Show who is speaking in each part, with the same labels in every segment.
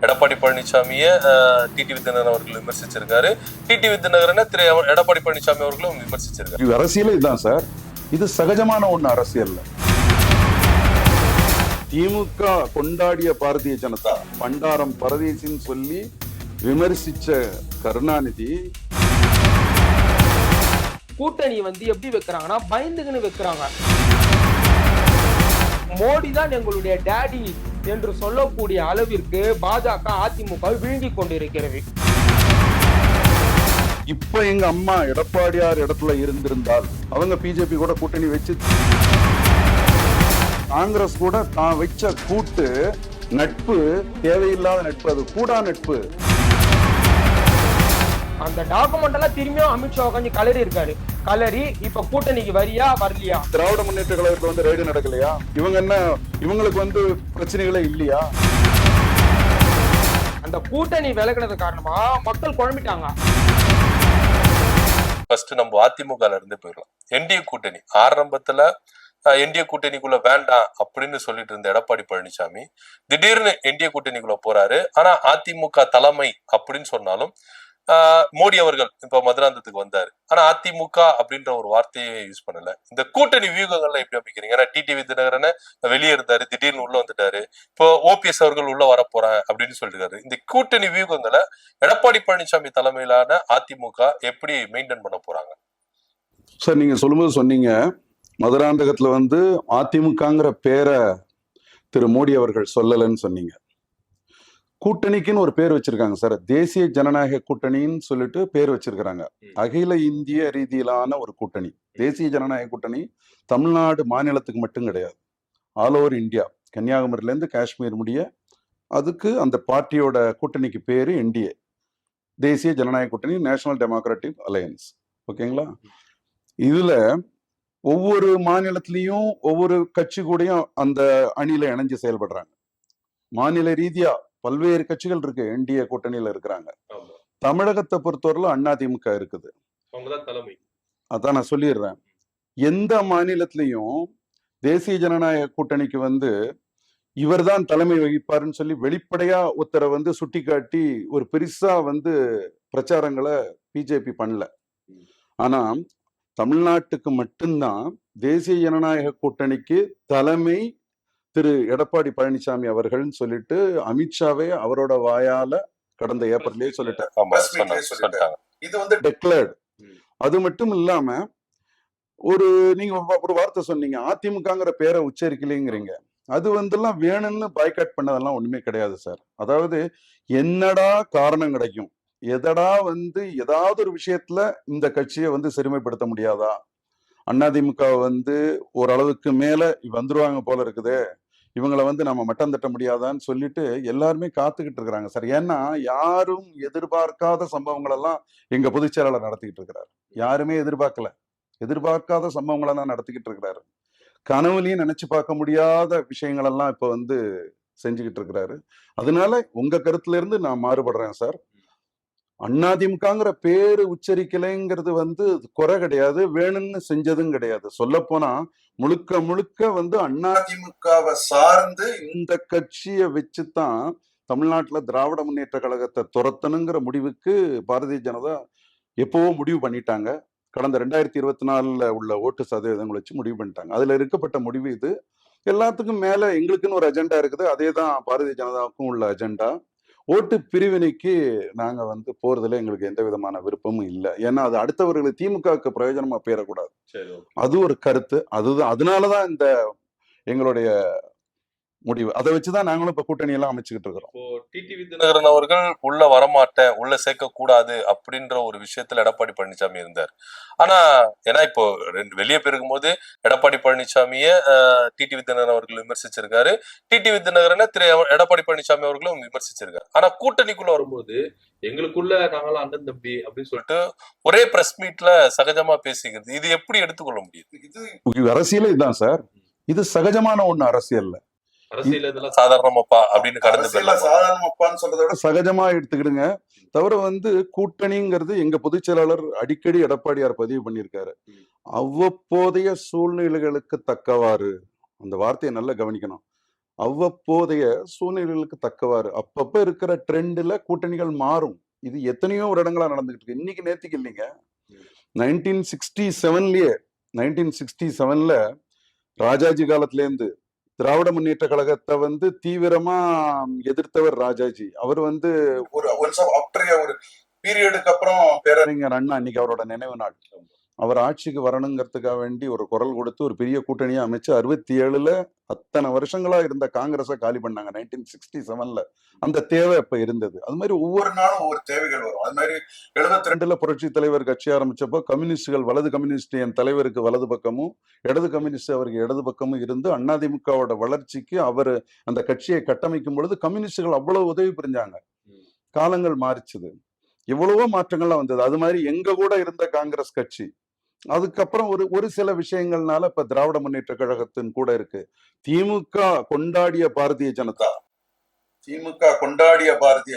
Speaker 1: எடப்பாடி பழனிசாமியை டிடிவி தினகரன் அவர்கள் விமர்சிச்சிருக்காரு. டிடிவி தினகரனை திரு எடப்பாடி பழனிசாமி அவர்களும் விமர்சிச்சிருக்காரு.
Speaker 2: இது அரசியல் இதுதான் சார். இது சகஜமான ஒண்ணு அரசியல்ல. திமுக கொண்டாடிய பாரதிய ஜனதா பண்டாரம் பரதேசின்னு சொல்லி விமர்சிச்ச கருணாநிதி
Speaker 3: கூட்டணி எப்படி வைக்கிறாங்கன்னா பயந்துக்குன்னு வைக்கிறாங்க. மோடி தான் எங்களுடைய டேடி என்று சொல்லக்கூடிய அளவிற்கு பாஜக அதிமுக விழுங்கி கொண்டிருக்கிறது.
Speaker 2: இப்ப எங்க அம்மா எடப்பாடியார் இடத்துல இருந்திருந்தால் அவங்க பிஜேபி கூட கூட்டணி வச்சு, காங்கிரஸ் கூட தான் வச்ச கூட்டு நட்பு தேவையில்லாத நட்பு, அது கூடா நட்பு.
Speaker 3: அந்த டாக்குமெண்ட் எல்லாம் திரும்பியும் அமித்ஷா உட்காந்து கலரி இருக்காரு. கலரி இப்ப கூட்டணிக்கு வரியா வரலையா?
Speaker 2: திராவிட முன்னேற்ற கழகத்துல வந்து ரைடு நடக்கலையா? இவங்க என்ன, இவங்களுக்கு பிரச்சனைகளே இல்லையா?
Speaker 3: அந்த கூட்டணி விலகினது காரணமா மக்கள் குழம்பிட்டாங்க.
Speaker 1: ஃபர்ஸ்ட் நம்ம அதிமுகல இருந்து போயிடலாம். என்டிஏ கூட்டணி ஆரம்பத்துல என்டிஏ கூட்டணிக்குள்ள வேண்டாம் அப்படின்னு சொல்லிட்டு இருந்த எடப்பாடி பழனிசாமி திடீர்னு என்டிஏ கூட்டணிக்குள்ள போறாரு. ஆனா அதிமுக தலைமை அப்படின்னு சொன்னாலும் மோடி அவர்கள் இப்ப மதுராந்தத்துக்கு வந்தாரு. ஆனா அதிமுக அப்படின்ற ஒரு வார்த்தையை யூஸ் பண்ணல. இந்த கூட்டணி வியூகங்கள்லாம் எப்படி அமைக்கிறீங்க? ஏன்னா டிடிவி தினகரனை வெளியே இருந்தாரு, திடீர்னு உள்ள வந்துட்டாரு. இப்போ ஓபிஎஸ் அவர்கள் உள்ள வர போறேன் அப்படின்னு சொல்லிருக்காரு. இந்த கூட்டணி வியூகங்களை எடப்பாடி பழனிசாமி தலைமையிலான அதிமுக எப்படி மெயின்டைன் பண்ண போறாங்க?
Speaker 2: சார், நீங்க சொல்லும்போது சொன்னீங்க மதுராந்தகத்துல வந்து அதிமுகங்கிற பேரை திரு மோடி அவர்கள் சொல்லலன்னு சொன்னீங்க. கூட்டணிக்குன்னு ஒரு பேர் வச்சிருக்காங்க சார். தேசிய ஜனநாயக கூட்டணின்னு சொல்லிட்டு பேர் வச்சிருக்கிறாங்க. அகில இந்திய ரீதியிலான ஒரு கூட்டணி. தேசிய ஜனநாயக கூட்டணி தமிழ்நாடு மாநிலத்துக்கு மட்டும் கிடையாது, ஆல் ஓவர் இந்தியா, கன்னியாகுமரியில இருந்து காஷ்மீர் முடிய. அதுக்கு அந்த பார்ட்டியோட கூட்டணிக்கு பேரு என்டிஏ, தேசிய ஜனநாயக கூட்டணி, நேஷனல் டெமோக்ராட்டிக் அலையன்ஸ். ஓகேங்களா? இதுல ஒவ்வொரு மாநிலத்திலையும் ஒவ்வொரு கட்சி கூடயும் அந்த அணியில இணைஞ்சு செயல்படுறாங்க. மாநில ரீதியா பல்வேறு கட்சிகள் இருக்கு என்டிஏ கூட்டணியில இருக்கிறாங்க. தமிழகத்தை பொறுத்தவரையிலும் அதிமுக இருக்குது. அதான் நான் சொல்லிடுறேன். எந்த மாநிலத்திலையும் தேசிய ஜனநாயக கூட்டணிக்கு வந்து இவர் தான் தலைமை வகிப்பாருன்னு சொல்லி வெளிப்படையா ஒருத்தரை சுட்டி காட்டி ஒரு பெருசா பிரச்சாரங்களை பிஜேபி பண்ணல. ஆனா தமிழ்நாட்டுக்கு மட்டும்தான் தேசிய ஜனநாயக கூட்டணிக்கு தலைமை திரு எடப்பாடி பழனிசாமி அவர்கள் சொல்லிட்டு அமித்ஷாவே அவரோட வாயால கடந்த ஏப்ரல்லே சொல்லிட்டாங்க. இது டெக்ளேர்ட். அது மட்டும் இல்லாம நீங்க ஒரு வார்த்தை சொன்னீங்க, அதிமுகங்கிற பேரை உச்சரிக்கலைங்கிறீங்க. அது எல்லாம் வேணும்னு பாய்காட் பண்ணதெல்லாம் ஒண்ணுமே கிடையாது சார். அதாவது என்னடா காரணம் கிடைக்கும், எதடா ஏதாவது ஒரு விஷயத்துல இந்த கட்சியை சிறுமைப்படுத்த முடியாதா, அதிமுக ஓரளவுக்கு மேல வந்துருவாங்க போல இருக்குது, இவங்களை நம்ம மட்டம் தட்ட முடியாதான்னு சொல்லிட்டு எல்லாருமே காத்துக்கிட்டு இருக்கிறாங்க சார். ஏன்னா யாரும் எதிர்பார்க்காத சம்பவங்கள் எல்லாம் எங்க பொதுச் செயலாளர் நடத்திக்கிட்டு இருக்கிறாரு. யாருமே எதிர்பார்க்காத சம்பவங்கள் எல்லாம் நடத்திக்கிட்டு இருக்கிறாரு. கனவுலையும் நினைச்சு பார்க்க முடியாத விஷயங்கள் எல்லாம் இப்ப செஞ்சுக்கிட்டு இருக்கிறாரு. அதனால உங்க கருத்துல இருந்து நான் மாறுபடுறேன் சார். அதிமுகங்கிற பேரு உச்சரிக்கலைங்கிறது குறை கிடையாது, வேணும்னு செஞ்சதும் கிடையாது. சொல்ல போனா முழுக்க முழுக்க அதிமுகவை சார்ந்து இந்த கட்சியை வச்சுதான் தமிழ்நாட்டுல திராவிட முன்னேற்ற கழகத்தை துரத்தணுங்கிற முடிவுக்கு பாரதிய ஜனதா எப்பவோ முடிவு பண்ணிட்டாங்க. கடந்த 2024 உள்ள ஓட்டு சதவீதங்கள் வச்சு முடிவு பண்ணிட்டாங்க. அதுல இருக்கப்பட்ட முடிவு இது. எல்லாத்துக்கும் மேல எங்களுக்குன்னு ஒரு அஜெண்டா இருக்குது. அதே தான் பாரதிய ஜனதாவுக்கும் உள்ள அஜெண்டா. ஓட்டு பிரிவினைக்கு நாங்க போறதுல எங்களுக்கு எந்த விதமான விருப்பமும் இல்லை. ஏன்னா அது அடுத்தவர்களுக்கு திமுகவுக்கு பிரயோஜனமா பேரக்கூடாது. அது ஒரு கருத்து. அதனாலதான் இந்த எங்களுடைய முடிவு. அதை வச்சுதான் நாங்களும் இப்ப கூட்டணி எல்லாம் அமைச்சுக்கிட்டு இருக்கிறோம்.
Speaker 1: டிடிவி தினகரன் அவர்கள் உள்ள வரமாட்டேன், உள்ள சேர்க்க கூடாது அப்படின்ற ஒரு விஷயத்துல எடப்பாடி பழனிசாமி இருந்தார். ஆனா ஏன்னா இப்போ வெளியே பெருகும் போது எடப்பாடி பழனிசாமிய டிடிவி தினகரன் அவர்கள் விமர்சிச்சிருக்காரு, டிடிவி தினகரனை திரு எடப்பாடி பழனிசாமி அவர்களும் விமர்சிச்சிருக்காரு. ஆனா கூட்டணிக்குள்ள வரும்போது எங்களுக்குள்ள நாங்களாம் அண்ணன் தம்பி அப்படின்னு சொல்லிட்டு ஒரே பிரஸ் மீட்ல சகஜமா பேசிக்கிறது, இது எப்படி எடுத்துக்கொள்ள முடியுது?
Speaker 2: இது அரசியலே இதுதான் சார். இது சகஜமான ஒண்ணு அரசியல்ல.
Speaker 1: சாதாரணமாப்பா அப்படின்னு
Speaker 2: சாதாரணமாப்பான்னு சொல்றதை விட சகஜமா எடுத்துக்கிடுங்க. தவிர கூட்டணிங்கிறது எங்க பொதுச் செயலாளர் அடிக்கடி எடப்பாடியார் பதிவு பண்ணியிருக்காரு. அவ்வப்போதைய சூழ்நிலைகளுக்கு தக்கவாறு, அந்த வார்த்தையை நல்லா கவனிக்கணும். அவ்வப்போதைய சூழ்நிலைகளுக்கு தக்கவாறு அப்பப்ப இருக்கிற ட்ரெண்ட்ல கூட்டணிகள் மாறும். இது எத்தனையோ வருடங்களா நடந்துகிட்டு இருக்கு. இன்னைக்கு நேத்துக்கு இல்லைங்க. 1967லயே 1967ல ராஜாஜி காலத்துல இருந்து திராவிட முன்னேற்ற கழகத்தை வந்து தீவிரமா எதிர்த்தவர் ராஜாஜி. அவர் வந்து ஒரு ஒரு பீரியடுக்கு அப்புறம் பேரறிஞர் அண்ணா அன்னைக்கு அவரோட நினைவு நாள். அவர் ஆட்சிக்கு வரணுங்கிறதுக்காக வேண்டி ஒரு குரல் கொடுத்து ஒரு பெரிய கூட்டணியை அமைச்சு 67ல அத்தனை வருஷங்களா இருந்த காங்கிரஸை காலி பண்ணாங்க 1967ல. அந்த தேவை அப்ப இருந்தது. அது மாதிரி ஒவ்வொரு நாளும் ஒவ்வொரு தேவைகள் வரும். அது மாதிரி 72ல புரட்சி தலைவர் கட்சி ஆரம்பிச்சப்போ கம்யூனிஸ்டுகள் வலது கம்யூனிஸ்ட் என் தலைவருக்கு வலது பக்கமும் இடது கம்யூனிஸ்ட் அவருக்கு இடது பக்கமும் இருந்து அதிமுகவோட வளர்ச்சிக்கு அவர் அந்த கட்சியை கட்டமைக்கும் பொழுது கம்யூனிஸ்டுகள் அவ்வளவு உதவி புரிஞ்சாங்க. காலங்கள் மாறிச்சுது, எவ்வளவோ மாற்றங்கள்லாம் வந்தது. அது மாதிரி எங்க கூட இருந்த காங்கிரஸ் கட்சி அதுக்கப்புறம் ஒரு சில விஷயங்கள்னால இப்ப திராவிட முன்னேற்ற கழகத்தின் கூட இருக்கு. திமுக கொண்டாடிய பாரதிய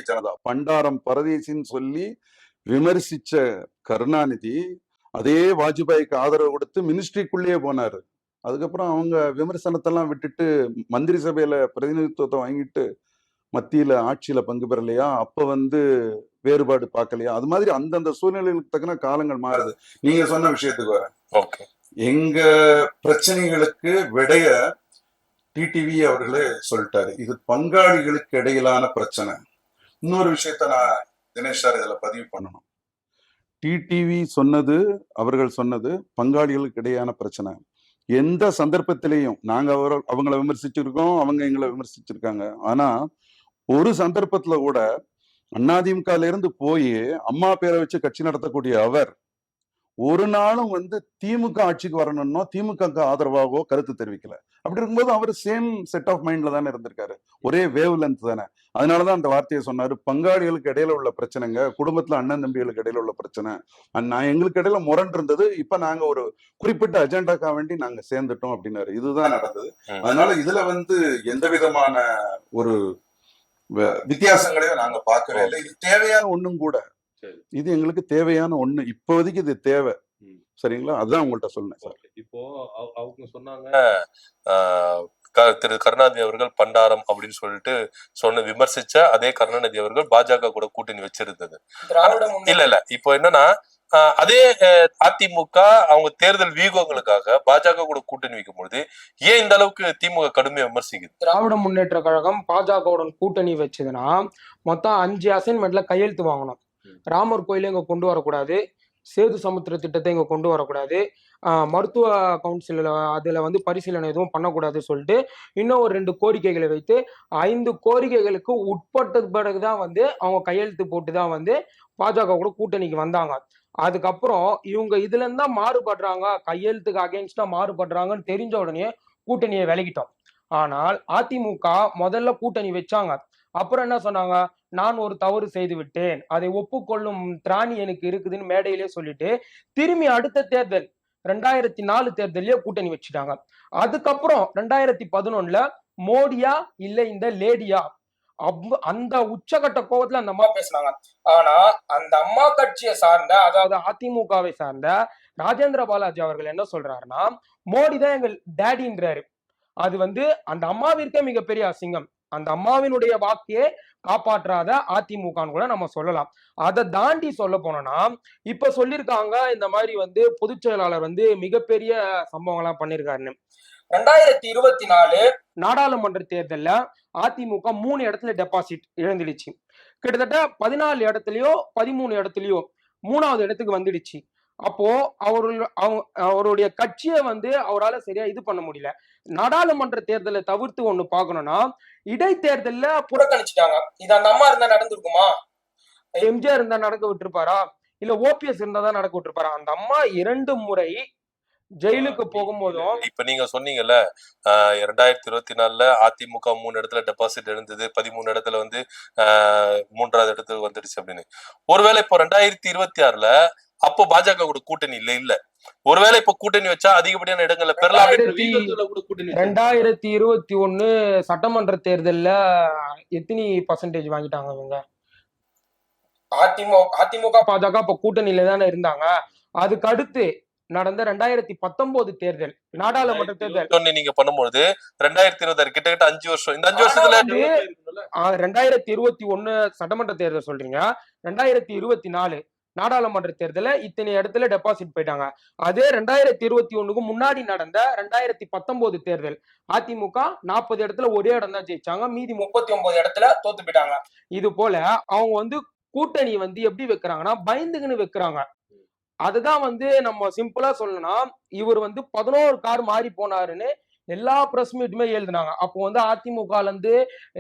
Speaker 2: ஜனதா பண்டாரம் பரதேசின்னு சொல்லி விமர்சிச்ச கருணாநிதி அதே வாஜ்பாய்க்கு ஆதரவு கொடுத்து மினிஸ்ட்ரிக்குள்ளேயே போனாரு. அதுக்கப்புறம் அவங்க விமர்சனத்தெல்லாம் விட்டுட்டு மந்திரி சபையில பிரதிநிதித்துவத்தை வாங்கிட்டு மத்தியில ஆட்சியில பங்கு பெறலையா? அப்ப வந்து வேறுபாடு பார்க்கலையா? அது மாதிரி அந்தந்த சூழ்நிலைகளுக்கு தக்கன காலங்கள் மாறுது. நீங்க சொன்ன விஷயத்துக்கு வர எங்க பிரச்சனைகளுக்கு விடைய டிடிவி அவர்களே சொல்லிட்டாரு. இது பங்காளிகளுக்கு இடையிலான பிரச்சனை. இன்னொரு விஷயத்த நான் தினேஷ் சார் இதுல பதிவு பண்ணணும். டிடிவி சொன்னது, அவர்கள் சொன்னது பங்காளிகளுக்கு இடையான பிரச்சனை. எந்த சந்தர்ப்பத்திலையும் நாங்க அவங்கள விமர்சிச்சிருக்கோம், அவங்க எங்களை விமர்சிச்சிருக்காங்க. ஆனா ஒரு சந்தர்ப்பத்துல கூட அதிமுகல இருந்து போய் அம்மா பேரை வச்சு கட்சி நடத்தக்கூடிய அவர் ஒரு நாளும் வந்து திமுக ஆட்சிக்கு வரணும்னோ திமுக ஆதரவாகவோ கருத்து தெரிவிக்கல. அப்படி இருக்கும்போது அவர் சேம் செட் ஆஃப் மைண்ட்ல தானே இருந்திருக்காரு, ஒரே வேவ் லென்த் தானே. அதனாலதான் அந்த வார்த்தையை சொன்னாரு, பங்காளிகளுக்கு இடையில உள்ள பிரச்சனைங்க, குடும்பத்துல அண்ணன் தம்பிகளுக்கு இடையில உள்ள பிரச்சனை. நான் எங்களுக்கு இடையில முரண் இருந்தது, இப்ப நாங்க ஒரு குறிப்பிட்ட அஜெண்டாக்கா வேண்டி நாங்க சேர்ந்துட்டோம் அப்படின்னாரு. இதுதான் நடந்தது. அதனால இதுல வந்து எந்த விதமான ஒரு வித்தியாசங்களையும் நாங்க பார்க்கவே இல்லை. இது தேவையான ஒண்ணும் கூட, இது எங்களுக்கு தேவையான ஒண்ணு, இப்போதைக்கு இது தேவை. சரிங்களா? அதுதான் உங்கள்ட்ட சொன்னேன் சார்.
Speaker 1: இப்போ அவங்க சொன்னாங்க திரு கருணாநிதி அவர்கள் பண்டாரம் அப்படின்னு சொல்லிட்டு விமர்சிச்ச அதே கருணாநிதி அவர்கள் பாஜக கூட கூட்டணி வச்சிருந்தது. இல்ல இப்போ என்னன்னா அதே அதிமுக அவங்க தேர்தல் வியூகங்களுக்காக பாஜக கூட கூட்டணி வைக்கும் பொழுது ஏன் இந்த அளவுக்கு திமுக கடுமையா விமர்சிக்குது?
Speaker 3: திராவிட முன்னேற்ற கழகம் பாஜகவுடன் கூட்டணி வச்சதுன்னா மொத்தம் 5 அசைன்மெண்ட்ல கையெழுத்து வாங்கணும். ராமர் கோயில இங்க கொண்டு வரக்கூடாது, சேது சமுத்திர திட்டத்தை இங்க கொண்டு வரக்கூடாது, மருத்துவ கவுன்சில அதுல வந்து பரிசீலனை எதுவும் பண்ணக்கூடாது சொல்லிட்டு இன்னும் ஒரு 2 கோரிக்கைகளை வைத்து 5 கோரிக்கைகளுக்கு உட்பட்ட பிறகுதான் வந்து அவங்க கையெழுத்து போட்டுதான் வந்து பாஜக கூட கூட்டணிக்கு வந்தாங்க. அதுக்கப்புறம் இவங்க இதுல இருந்தா மாறுபடுறாங்க, கையெழுத்துக்கு அகைன்ஸ்டா மாறுபடுறாங்கன்னு தெரிஞ்ச உடனே கூட்டணியை விலகிட்டோம். ஆனால் அதிமுக முதல்ல கூட்டணி வச்சாங்க, அப்புறம் என்ன சொன்னாங்க, நான் ஒரு தவறு செய்து விட்டேன், அதை ஒப்புக்கொள்ளும் திராணி எனக்கு இருக்குதுன்னு மேடையிலே சொல்லிட்டு திரும்பி அடுத்த தேர்தல் 2004 தேர்தலே கூட்டணி வச்சுட்டாங்க. அதுக்கப்புறம் 2011ல மோடியா இல்ல இந்த லேடியா அந்த உச்சகட்ட கோபத்துல அந்த அம்மா பேசினாங்க. ஆனா அந்த அம்மா கட்சியை சார்ந்த, அதாவது அதிமுகவை சார்ந்த ராஜேந்திர பாலாஜி அவர்கள் என்ன சொல்றாருன்னா, மோடி தான் எங்கள் டேடின்றாரு. அது வந்து அந்த அம்மாவிற்கே மிகப்பெரிய அசிங்கம். அந்த அம்மாவினுடைய வாக்கையே காப்பாற்றாத அதிமுகன்னு கூட நம்ம சொல்லலாம். அதை தாண்டி சொல்ல போனோம்னா இப்ப சொல்லியிருக்காங்க இந்த மாதிரி வந்து பொதுச் செயலாளர் வந்து மிகப்பெரிய சம்பவங்கள்லாம் பண்ணிருக்காருன்னு. 2024 நாடாளுமன்ற தேர்தல்ல அதிமுக 3 இடத்துல டெபாசிட் இழந்துடுச்சு. கிட்டத்தட்ட 14 இடத்துலயோ 13 இடத்துலயோ 3வது இடத்துக்கு வந்துடுச்சு. அப்போ அவருடைய கட்சியை வந்து அவரால் சரியா இது பண்ண முடியல. நாடாளுமன்ற தேர்தலை தவிர்த்து ஒண்ணு பார்க்கணும்னா இடைத்தேர்தல்ல புறக்கணிச்சுட்டாங்க. இது அந்த அம்மா இருந்தா நடந்திருக்குமா? எம்ஜிஆர் இருந்தா நடக்க விட்டுருப்பாரா? இல்ல ஓபிஎஸ் இருந்தா தான் நடக்க விட்டுருப்பாரா? அந்த அம்மா 2 முறை ஜெயிலுக்கு போகும்போதும்
Speaker 1: இப்ப நீங்க சொன்னீங்கல்ல 2024ல அதிமுக 3 இடத்துல டெபாசிட் இருந்தது, 13 இடத்துல வந்து 3வது இடத்துக்கு வந்துடுச்சு அப்படின்னு. ஒருவேளை இப்போ 2026ல அப்போ பாஜக கூட கூட்டணி இல்ல ஒருவேளை இப்ப கூட்டணி வச்சா அதிகப்படியான இடங்கள்ல பெறலாம்.
Speaker 3: 2021 சட்டமன்ற தேர்தல்ல எத்தனை % வாங்கிட்டாங்க இவங்க? அதிமுக பாஜக இப்ப கூட்டணியில தானே இருந்தாங்க. அதுக்கு அடுத்து நடந்த 2019 தேர்தல், நாடாளுமன்ற தேர்தல்.
Speaker 1: 2021 நீங்க பண்ணும்போது 2026 கிட்டத்தட்ட 5 வருஷம். இந்த 5
Speaker 3: ஆனா
Speaker 1: வருஷத்துல
Speaker 3: வந்து 2021 சட்டமன்ற தேர்தல் சொல்றீங்க, 2024 நாடாளுமன்ற தேர்தல இத்தனை இடத்துல டெபாசிட் போயிட்டாங்க. அதே 2021க்கு முன்னாடி நடந்த 2019 தேர்தல் அதிமுக 40 இடத்துல ஒரே இடம் தான் ஜெயிச்சாங்க, மீதி 39 இடத்துல தோத்து போயிட்டாங்க. இது போல அவங்க வந்து கூட்டணி வந்து எப்படி வைக்கிறாங்கன்னா பயந்துக்குன்னு வைக்கிறாங்க. அதுதான் வந்து நம்ம சிம்பிளா சொல்லணும்னா, இவர் வந்து 11 கார் மாறி போனாருன்னு எல்லா பிரஸ் மீட்டுமே எழுதினாங்க. அப்போ வந்து அதிமுகல இருந்து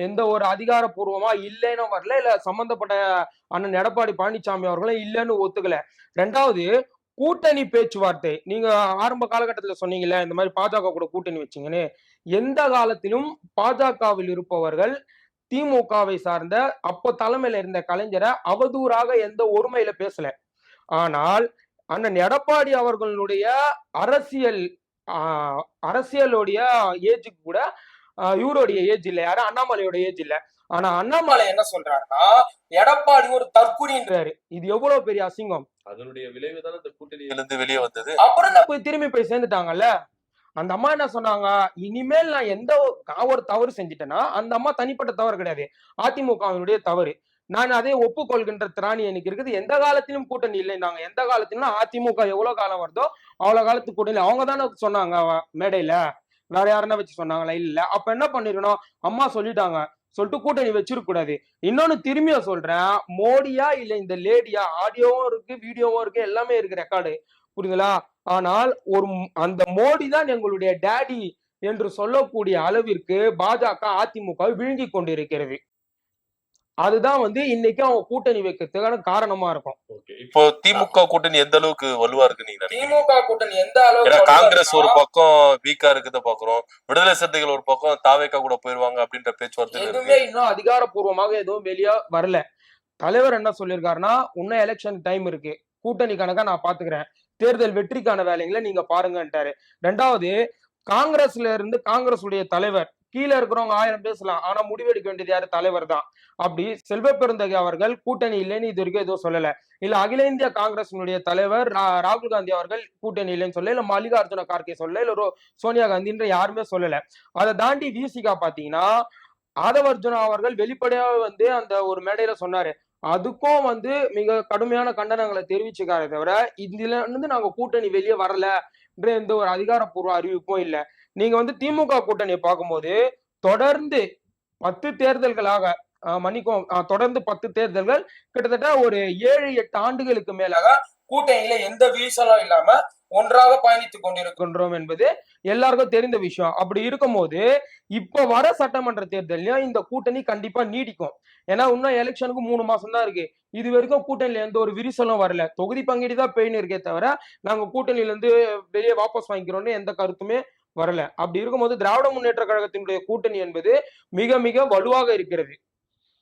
Speaker 3: எந்த ஒரு அதிகாரப்பூர்வமா இல்லைன்னு வரல, இல்ல சம்பந்தப்பட்ட அண்ணன் எடப்பாடி பழனிசாமி அவர்களும் இல்லைன்னு ஒத்துக்கல. 2வது கூட்டணி பேச்சுவார்த்தை. நீங்க ஆரம்ப காலகட்டத்துல சொன்னீங்கல்ல, இந்த மாதிரி பாஜக கூட கூட்டணி வச்சீங்கன்னு. எந்த காலத்திலும் பாஜகவில் இருப்பவர்கள் திமுகவை சார்ந்த அப்போ தலைமையில இருந்த கலைஞரை அவதூறாக எந்த ஒருமையில பேசல. ஆனால் அண்ணன் எடப்பாடி அவர்களுடைய அரசியல் அரசியலுடைய ஏஜுக்கு கூட இவருடைய ஏஜ் இல்ல, யாரு அண்ணாமலையோட ஏஜ் இல்ல. ஆனா அண்ணாமலை என்ன சொல்றாருன்னா, எடப்பாடி ஒரு தற்குறின்றாரு. இது எவ்வளவு பெரிய அசிங்கம்.
Speaker 1: அதனுடைய விளைவு தானே இந்த கூட்டணியிலிருந்து வெளியே வந்தது.
Speaker 3: அப்புறம் போய் திரும்பி போய் சேர்ந்துட்டாங்கல்ல. அந்த அம்மா என்ன சொன்னாங்க, இனிமேல் நான் ஒரு தவறு செஞ்சுட்டேன்னா அந்த அம்மா தனிப்பட்ட தவறு கிடையாது, அதிமுகவினுடைய தவறு. நான் அதை ஒப்புக்கொள்கின்ற திராணி எனக்கு இருக்குது. எந்த காலத்திலும் கூட்டணி இல்லைன்னாங்க. எந்த காலத்திலும் அதிமுக எவ்வளவு காலம் வருதோ அவ்வளவு காலத்துக்கு கூட்டணி. அவங்க தானே சொன்னாங்க மேடையில, வேற யாருன்னா வச்சு சொன்னாங்களா? இல்ல. அப்ப என்ன பண்ணிருக்கணும், அம்மா சொல்லிட்டாங்க சொல்லிட்டு கூட்டணி வச்சிருக்க கூடாது. இன்னொன்னு திரும்பிய சொல்றேன், மோடியா இல்ல இந்த லேடியா, ஆடியோவும் இருக்கு வீடியோவும் இருக்கு, எல்லாமே இருக்கு ரெக்கார்டு, புரியுதுங்களா? ஆனால் அந்த மோடி தான் எங்களுடைய டேடி என்று சொல்லக்கூடிய அளவிற்கு பாஜக அதிமுக விழுங்கி கொண்டிருக்கிறது. அதுதான் வந்து இன்னைக்கு அவங்க கூட்டணி வைக்கிறதுக்கான காரணமா இருக்கும்.
Speaker 1: இப்போ திமுக கூட்டணி எந்த அளவுக்கு வலுவா இருக்கு நீங்க நினைக்கிறீங்க?
Speaker 3: திமுக கூட்டணி எந்த அளவுக்கு,
Speaker 1: காங்கிரஸ் ஒரு பக்கம் வீக்கா இருக்கிறத பாக்குறோம், விடுதலை சிறுத்தைகள் ஒரு பக்கம் தாவேக்கா கூட போயிருவாங்க அப்படின்ற பேச்சுவார்த்தை
Speaker 3: எதுவுமே இன்னும் அதிகாரப்பூர்வமாக எதுவும் வெளியே வரல. தலைவர் என்ன சொல்லியிருக்காருன்னா, இன்னும் எலெக்ஷன் டைம் இருக்கு, கூட்டணி கணக்கா நான் பாத்துக்கிறேன், தேர்தல் வெற்றிக்கான வேலைகளை நீங்க பாருங்கன்ட்டாரு. 2வது காங்கிரஸ்ல இருந்து காங்கிரஸ் உடைய தலைவர், கீழே இருக்கிறவங்க 1000 பேசலாம், ஆனா முடிவெடுக்க வேண்டியது யாரு? தலைவர் தான். அப்படி செல்வ பெருந்தகை அவர்கள் கூட்டணி இல்லைன்னு இது வரைக்கும் எதுவும் சொல்லல. இல்ல அகில இந்திய காங்கிரசினுடைய தலைவர் ராகுல் காந்தி அவர்கள் கூட்டணி இல்லைன்னு சொல்ல, இல்ல மல்லிகார்ஜுன கார்கே சொல்ல, இல்ல சோனியா காந்தின்ற யாருமே சொல்லல. அதை தாண்டி விசிகா பாத்தீங்கன்னா ஆதவர்ஜுனா அவர்கள் வெளிப்படையாக வந்து அந்த ஒரு மேடையில சொன்னாரு. அதுக்கும் வந்து மிக கடுமையான கண்டனங்களை தெரிவிச்சுக்காரே தவிர, இதுல இருந்து நாங்க கூட்டணி வெளியே வரல எந்த ஒரு அதிகாரப்பூர்வ அறிவிப்பும் இல்ல. நீங்க வந்து திமுக கூட்டணியை பார்க்கும்போது தொடர்ந்து 10 தேர்தல்களாக மன்னிக்கும், தொடர்ந்து 10 தேர்தல்கள், கிட்டத்தட்ட ஒரு 7-8 ஆண்டுகளுக்கு மேலாக கூட்டணியில எந்த வீழ்ச்சலும் இல்லாம ஒன்றாக பயணித்துக் கொண்டிருக்கின்றோம் என்பது எல்லாருக்கும் தெரிந்த விஷயம். அப்படி இருக்கும்போது இப்ப வர சட்டமன்ற தேர்தலையும் இந்த கூட்டணி கண்டிப்பா நீடிக்கும். ஏன்னா இன்னும் எலெக்ஷனுக்கு 3 மாசம் தான் இருக்கு. இது வரைக்கும் கூட்டணியில எந்த ஒரு விரிசலும் வரல. தொகுதி பங்கீடு தான் பெயின் இருக்கே தவிர நாங்க கூட்டணியில இருந்து வெளியே வாபஸ் வாங்கிக்கிறோம்னு எந்த கருத்துமே வரல. அப்படி இருக்கும்போது திராவிட முன்னேற்ற கழகத்தினுடைய கூட்டணி என்பது மிக மிக வலுவாக இருக்கிறது.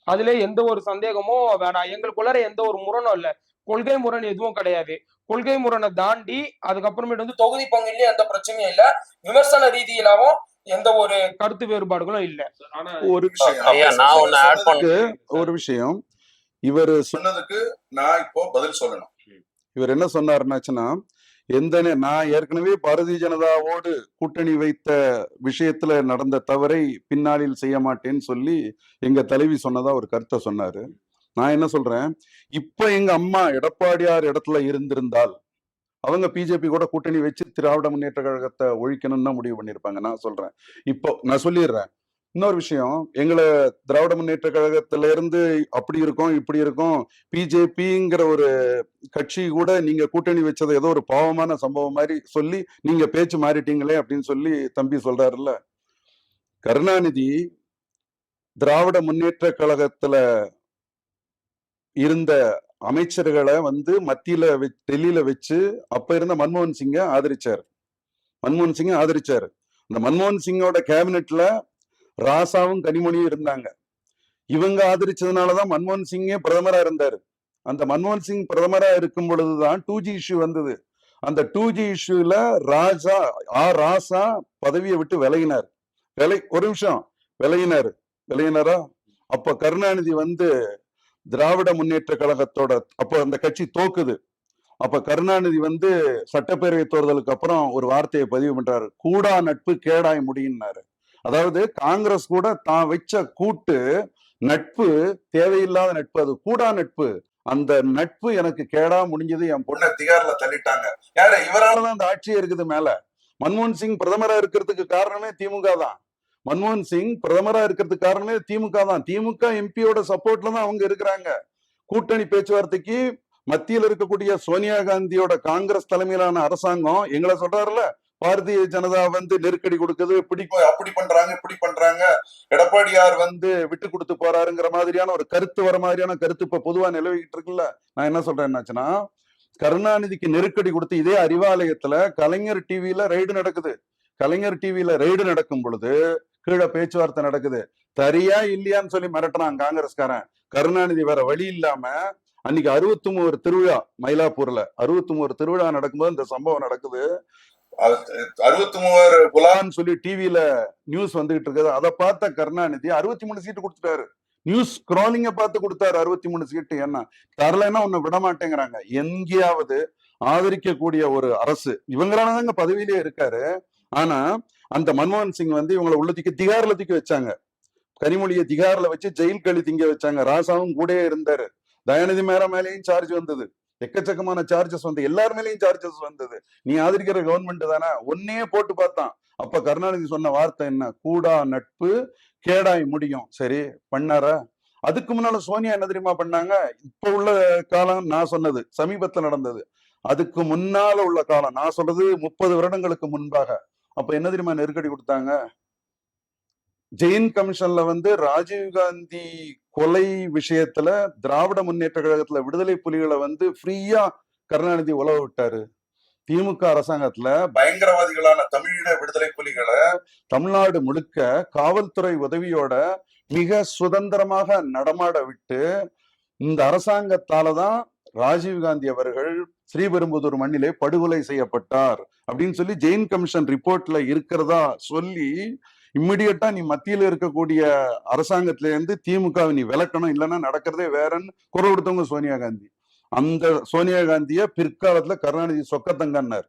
Speaker 3: அதுல எந்த ஒரு சந்தேகமும் வேணாம். எங்களுக்குள்ளார எந்த ஒரு முரணும் இல்ல, கொள்கை முரண் எதுவும் கிடையாது. கொள்கை முரணை தாண்டி அதுக்கப்புறமேட்டு வந்து தொகுதி பங்கிலையும் எந்த பிரச்சனையும் இல்ல, விமர்சன ரீதியிலாவும் எந்த ஒரு கருத்து வேறுபாடுகளும் இல்ல.
Speaker 2: ஒரு விஷயம்
Speaker 4: நான் ஒன்னு ஆட் பண்ண
Speaker 2: ஒரு விஷயம், இவர்
Speaker 5: சொன்னதுக்கு நான் இப்போ பதில் சொல்லணும்.
Speaker 2: இவர் என்ன சொன்னாருன்னாச்சுன்னா, நான் ஏற்கனவே பாரதிய ஜனதாவோடு கூட்டணி வைத்த விஷயத்துல நடந்த தவறை பின்னாளில் செய்ய மாட்டேன்னு சொல்லி எங்க தலைவி சொன்னதா ஒரு கருத்தை சொன்னாரு. நான் என்ன சொல்றேன், இப்ப எங்க அம்மா எடப்பாடியார் இடத்துல இருந்திருந்தால் அவங்க பிஜேபி கூட கூட்டணி வச்சு திராவிட முன்னேற்ற கழகத்தை ஒழிக்கணும்னு தான் முடிவு பண்ணிருப்பாங்க. நான் சொல்றேன், இப்போ நான் சொல்லிடுறேன். இன்னொரு விஷயம், எங்களை திராவிட முன்னேற்ற கழகத்துல இருந்து அப்படி இருக்கும் இப்படி இருக்கும், பிஜேபிங்கிற ஒரு கட்சி கூட நீங்க கூட்டணி வச்சது ஏதோ ஒரு பாவமான சம்பவம் மாதிரி சொல்லி நீங்க பேச்சு மாறிட்டீங்களே அப்படின்னு சொல்லி தம்பி சொல்றாருல்ல. கருணாநிதி திராவிட முன்னேற்ற கழகத்துல இருந்த அமைச்சர்களை வந்து மத்தியில டெல்லியில வச்சு அப்ப இருந்த மன்மோகன் சிங்கை ஆதரிச்சாரு. அந்த மன்மோகன் சிங்கோட கேபினெட்ல ராசாவும் கனிமொழியும் இருந்தாங்க. இவங்க ஆதரிச்சதுனாலதான் மன்மோகன் சிங்கே பிரதமரா இருந்தாரு. அந்த மன்மோகன் சிங் பிரதமரா இருக்கும் பொழுதுதான் 2G இஷ்யூ வந்தது. அந்த 2G இஷ்யூல ராசா பதவியை விட்டு விலகினார். ஒரு நிமிஷம், விலகினாரா? அப்ப கருணாநிதி வந்து திராவிட முன்னேற்ற கழகத்தோட, அப்போ அந்த கட்சி தோக்குது, அப்ப கருணாநிதி வந்து சட்டப்பேரவை தேர்தலுக்கு அப்புறம் ஒரு வார்த்தையை பதிவு பண்றாரு, கூடா நட்பு கேடாய் முடியினாரு. அதாவது காங்கிரஸ் கூட தான் வச்ச கூட்டு நட்பு தேவையில்லாத நட்பு, அது கூடா நட்பு. அந்த நட்பு எனக்கு கேடா முடிஞ்சது, என் பொண்ணு
Speaker 5: பொண்ணை திகார்ல தள்ளிட்டாங்க. யாரு இவரால
Speaker 2: தான் அந்த ஆட்சியே இருக்குது மேல. மன்மோகன் சிங் பிரதமரா இருக்கிறதுக்கு காரணமே திமுக தான். மன்மோகன் சிங் பிரதமரா இருக்கிறதுக்கு காரணமே திமுக தான். திமுக எம்பியோட சப்போர்ட்ல தான் அவங்க இருக்கிறாங்க. கூட்டணி பேச்சுவார்த்தைக்கு மத்தியில் இருக்கக்கூடிய சோனியா காந்தியோட காங்கிரஸ் தலைமையிலான அரசாங்கம் எங்களை சொல்றாருல, பாரதிய ஜனதா வந்து நெருக்கடி கொடுக்குது,
Speaker 5: அப்படி பண்றாங்க இப்படி பண்றாங்க, எடப்பாடியார்
Speaker 2: வந்து விட்டு கொடுத்து போறாருங்கிற மாதிரியான ஒரு கருத்து வர மாதிரியான கருத்து இப்ப பொதுவா நிலவிக்கிட்டு இருக்குல்ல. நான் என்ன சொல்றேன் என்னாச்சுன்னா, கருணாநிதிக்கு நெருக்கடி கொடுத்து இதே அறிவாலயத்துல கலைஞர் டிவியில ரைடு நடக்குது. கலைஞர் டிவியில ரைடு நடக்கும் பொழுது கீழே பேச்சுவார்த்தை நடக்குது. தரியா இல்லையான்னு சொல்லி மிரட்டுறான் காங்கிரஸ்காரன். கருணாநிதி வேற வழி இல்லாம அன்னைக்கு 63 திருவிழா மயிலாப்பூர்ல 63 திருவிழா நடக்கும்போது இந்த சம்பவம் நடக்குது.
Speaker 5: 63
Speaker 2: குலான்னு சொல்லி டிவியில நியூஸ் வந்துகிட்டு இருக்குது. அதை பார்த்த கருணாநிதி 63 சீட்டு கொடுத்துட்டாரு. நியூஸ் ஸ்க்ராலிங்க பார்த்து கொடுத்தாரு 63 சீட்டு. என்ன தரலைன்னா உன்னை விட மாட்டேங்கிறாங்க. எங்கேயாவது ஆதரிக்கக்கூடிய ஒரு அரசு இவங்களானதாங்க பதவியிலே இருக்காரு. ஆனா அந்த மன்மோகன் சிங் வந்து இவங்களை உள்ளத்துக்கு திகார்ல தூக்கி வச்சாங்க. கனிமொழியை திகார்ல வச்சு ஜெயில் கழி திங்க வச்சாங்க. ராசாவும் கூட இருந்தாரு. தயாநிதி மேலேயும் சார்ஜ் வந்தது. எக்கச்சக்கமான சார்ஜஸ் வந்து எல்லார் மேலேயும் சார்ஜஸ் வந்தது. நீ ஆதரிக்கிற கவர்மெண்ட் தானே, ஒன்னே போட்டு பார்த்தான். அப்ப கருணாநிதி சொன்ன வார்த்தை என்ன, கூடா நட்பு கேடாய் முடியும். சரி பண்ணாரா? அதுக்கு முன்னால சோனியா என்ன தெரியுமா பண்ணாங்க? இப்ப உள்ள காலம் நான் சொன்னது சமீபத்துல நடந்தது. அதுக்கு முன்னால உள்ள காலம் நான் சொல்றது 30 வருடங்களுக்கு முன்பாக. அப்ப என்ன தெரியுமா நெருக்கடி கொடுத்தாங்க? ஜெயின் கமிஷன்ல வந்து ராஜீவ்காந்தி கொலை விஷயத்துல திராவிட முன்னேற்ற கழகத்துல விடுதலை புலிகளை வந்து ஃப்ரீயா கருணாநிதி உலக விட்டாரு. திமுக அரசாங்கத்துல
Speaker 5: பயங்கரவாதிகளான தமிழீழ விடுதலை புலிகளை
Speaker 2: தமிழ்நாடு முழுக்க காவல்துறை உதவியோட மிக சுதந்திரமாக நடமாட விட்டு இந்த அரசாங்கத்தாலதான் ராஜீவ்காந்தி அவர்கள் ஸ்ரீபெரும்புதூர் மண்ணிலே படுகொலை செய்யப்பட்டார் அப்படின்னு சொல்லி ஜெயின் கமிஷன் ரிப்போர்ட்ல இருக்கிறதா சொல்லி இம்மிடியட்டா நீ மத்தியில இருக்கக்கூடிய அரசாங்கத்தில இருந்து திமுக நீ விலக்கணும், இல்லைன்னா நடக்கிறதே வேறன்னு குரல் கொடுத்தவங்க சோனியா காந்தி. அந்த சோனியா காந்திய பிற்காலத்துல கருணாநிதி சொக்கத்தங்கன்னாரு.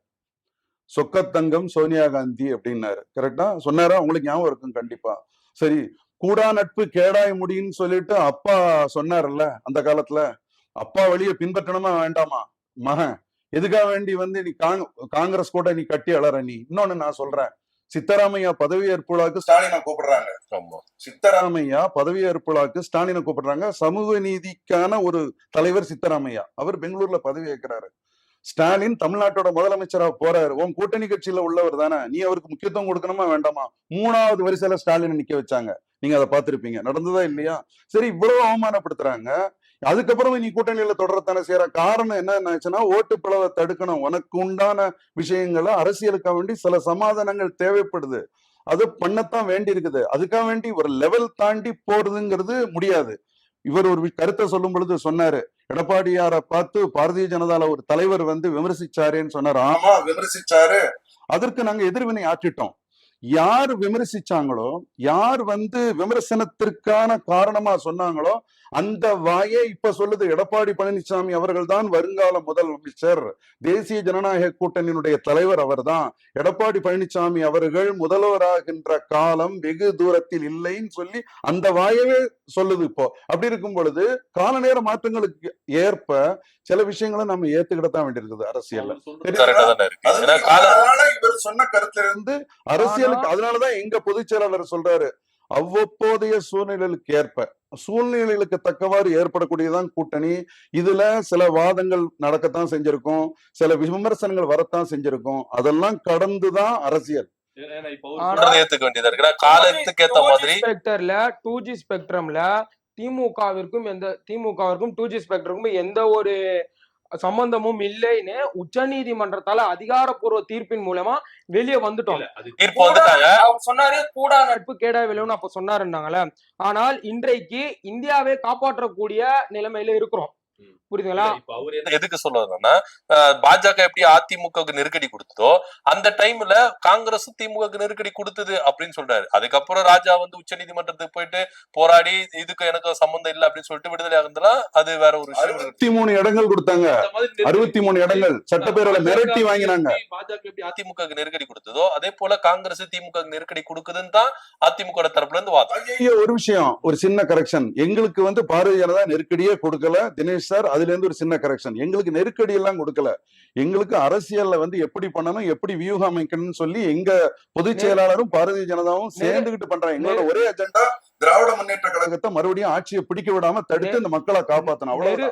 Speaker 2: சொக்கத்தங்கம் சோனியா காந்தி அப்படின்னாரு. கரெக்டா சொன்னாரா? உங்களுக்கு ஞாபகம் இருக்கும் கண்டிப்பா. சரி, கூடா நட்பு கேடாய் முடியும்னு சொல்லிட்டு அப்பா சொன்னார்ல அந்த காலத்துல. அப்பா வழியை பின்பற்றணுமா வேண்டாமா? மகன் எதுக்காக வேண்டி வந்து நீ காங்கிரஸ் கூட நீ கட்டி அலற? நீ இன்னொன்னு நான் சொல்றேன், சித்தராமையா பதவியேற்புழாக்கு
Speaker 5: ஸ்டாலினை கூப்பிடுறாங்க.
Speaker 2: சித்தராமையா பதவியேற்புழாக்கு ஸ்டாலினை கூப்பிடுறாங்க. சமூக நீதிக்கான ஒரு தலைவர் சித்தராமையா, அவர் பெங்களூர்ல பதவி ஏற்கிறாரு. ஸ்டாலின் தமிழ்நாட்டோட முதலமைச்சரா போறாரு. உன் கூட்டணி கட்சியில உள்ளவர் தானே, நீ அவருக்கு முக்கியத்துவம் கொடுக்கணுமா வேண்டாமா? 3வது வரிசையில ஸ்டாலினை நிக்க வச்சாங்க. நீங்க அதை பார்த்திருப்பீங்க, நடந்ததா இல்லையா? சரி, இவ்வளவு அவமானப்படுத்துறாங்க. அதுக்கப்புறம் நீ கூட்டணியில தொடரத்தானே செய்யற. காரணம் என்ன, ஓட்டு பிளவை தடுக்கணும். உனக்கு உண்டான விஷயங்களை அரசியலுக்காக வேண்டி சில சமாதானங்கள் தேவைப்படுது, அது பண்ணத்தான் வேண்டி இருக்குது. அதுக்காக வேண்டி ஒரு லெவல் தாண்டி போறதுங்கிறது முடியாது. இவர் ஒரு கருத்தை சொல்லும் பொழுது சொன்னாரு, எடப்பாடியார பார்த்து பாரதிய ஜனதால ஒரு தலைவர் வந்து விமர்சிச்சாருன்னு சொன்னாரு.
Speaker 5: ஆமா விமர்சிச்சாரு.
Speaker 2: அதற்கு நாங்க எதிர்வினை ஆற்றிட்டோம். யார் விமர்சிச்சாங்களோ, யார் வந்து விமர்சனத்திற்கான காரணமா சொன்னாங்களோ அந்த வாயே இப்ப சொல்லுது, எடப்பாடி பழனிசாமி அவர்கள் தான் வருங்கால முதலமைச்சர், தேசிய ஜனநாயக கூட்டணியினுடைய தலைவர் அவர்தான், எடப்பாடி பழனிசாமி அவர்கள் முதல்வராகின்ற காலம் வெகு தூரத்தில் இல்லைன்னு சொல்லி அந்த வாயவே சொல்லுது. இப்போ அப்படி இருக்கும் பொழுது கால நேர மாற்றங்களுக்கு ஏற்ப சில விஷயங்களை நம்ம ஏத்துக்கிடத்தான் வேண்டியிருக்குது அரசியல்ல.
Speaker 5: இவர் சொன்ன கருத்துல இருந்து
Speaker 2: அரசியலுக்கு அதனாலதான் எங்க பொதுச் செயலாளர் சொல்றாரு, அவ்வப்போதைய சூழ்நிலைகளுக்கு ஏற்ப சூழ்நிலைகளுக்கு தக்கவாறு ஏற்படக்கூடியதான் கூட்டணி. இதுல சில வாதங்கள் நடக்கத்தான் செஞ்சிருக்கும், சில விமர்சனங்கள் வரத்தான் செஞ்சிருக்கும். அதெல்லாம் கடந்துதான் அரசியல்.
Speaker 3: டூ ஜி ஸ்பெக்ட்ரம்ல திமுகவிற்கும் 2G ஸ்பெக்ட்ரமும் எந்த ஒரு சம்பந்தமும் இல்லைன்னு உச்ச நீதிமன்றத்தால அதிகாரப்பூர்வ தீர்ப்பின் மூலமா வெளியே வந்துட்டோம். சொன்னாரு கூடா நட்பு கேடா விளைவுன்னு அப்ப சொன்னாருன்னாங்களே. ஆனால் இன்றைக்கு இந்தியாவை காப்பாற்றக்கூடிய நிலைமையில இருக்கிறோம். புரியுதுங்களா?
Speaker 1: இப்ப அவரு எதுக்கு சொல்றதுன்னா, பாஜக எப்படி அதிமுகவுக்கு நெருக்கடி கொடுத்ததோ அந்த டைம்ல காங்கிரஸ் திமுகவுக்கு நெருக்கடி கொடுத்தது அப்படின்னு சொல்றாரு. அதுக்கப்புறம் ராஜா வந்து உச்ச நீதிமன்றத்துக்கு போயிட்டு போராடி இதுக்கு எனக்கு சம்பந்தம் இல்லை அப்படின்னு சொல்லிட்டு விடுதலை ஆகுதுலாம் அது வேற ஒரு விஷயம்.
Speaker 2: 63 இடங்கள் கொடுத்தாங்க, 63 இடங்கள் சட்டப்பேரவை மிரட்டி வாங்கினாங்க.
Speaker 1: பாஜக எப்படி அதிமுக நெருக்கடி கொடுத்ததோ அதே போல காங்கிரஸ் திமுக நெருக்கடி கொடுக்குதுன்னு தான் அதிமுக தரப்புல இருந்து வாதம்.
Speaker 2: ஒரு விஷயம், ஒரு சின்ன கரெக்ஷன். எங்களுக்கு வந்து பாரதிய ஜனதா நெருக்கடியே கொடுக்கல தினேஷ் சார். அதுல இருந்து ஒரு சின்ன கரெக்ஷன். எங்களுக்கு நெருக்கடி எல்லாம் கொடுக்கல. எங்களுக்கு அரசியல்ல வந்து எப்படி பண்ணணும், எப்படி வியூகம் அமைக்கணும்னு சொல்லி எங்க பொதுச் செயலாளரும் பாரதிய ஜனதாவும் சேர்ந்துகிட்டு பண்றாங்க. எங்களோட ஒரே அஜெண்டா
Speaker 5: திராவிட முன்னேற்ற கழகத்தை
Speaker 2: மறுபடியும் ஆட்சியை பிடிக்க விடாம தடுத்து இந்த மக்களை காப்பாத்தணும். அவ்வளவு